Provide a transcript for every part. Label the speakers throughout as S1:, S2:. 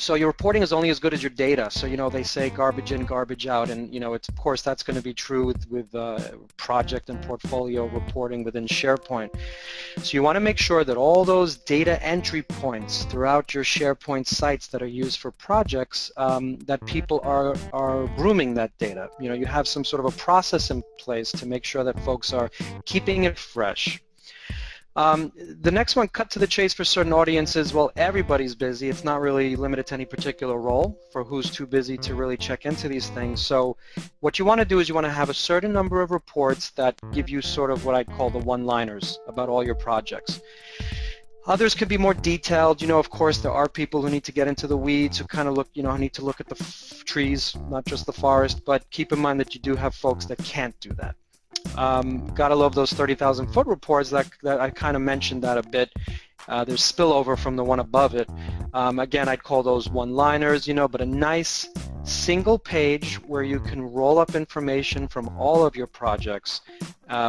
S1: So your reporting is only as good as your data. So, you know, they say garbage in, garbage out, and, you know, it's, of course, that's going to be true with project and portfolio reporting within SharePoint. So you want to make sure that all those data entry points throughout your SharePoint sites that are used for projects, that people are grooming that data. You know, you have some sort of a process in place to make sure that folks are keeping it fresh. The next one, cut to the chase for certain audiences. Well, everybody's busy. It's not really limited to any particular role for who's too busy to really check into these things. So what you want to do is you want to have a certain number of reports that give you sort of what I'd call the one-liners about all your projects. Others could be more detailed. You know, of course, there are people who need to get into the weeds, who kind of look, you know, need to look at the trees, not just the forest, but keep in mind that you do have folks that can't do that. Gotta love those 30,000 foot reports that I kind of mentioned that a bit. There's spillover from the one above it. Again, I'd call those one-liners, you know, but a nice single page where you can roll up information from all of your projects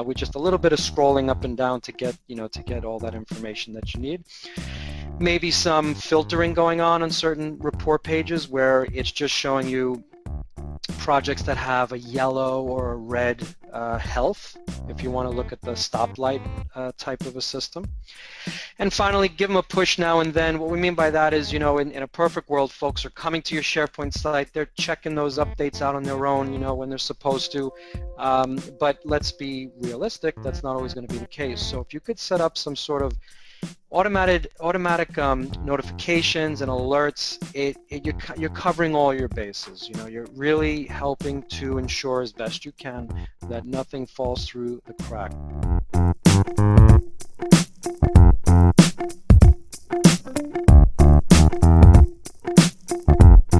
S1: with just a little bit of scrolling up and down to get, you know, to get all that information that you need. Maybe some filtering going on certain report pages where it's just showing you projects that have a yellow or a red health, if you want to look at the stoplight type of a system. And finally, give them a push now and then. What we mean by that is, you know, in a perfect world, folks are coming to your SharePoint site, they're checking those updates out on their own, you know, when they're supposed to. But let's be realistic, that's not always going to be the case. So if you could set up some sort of automatic notifications and alerts, you're covering all your bases. You know, you're really helping to ensure as best you can that nothing falls through the crack.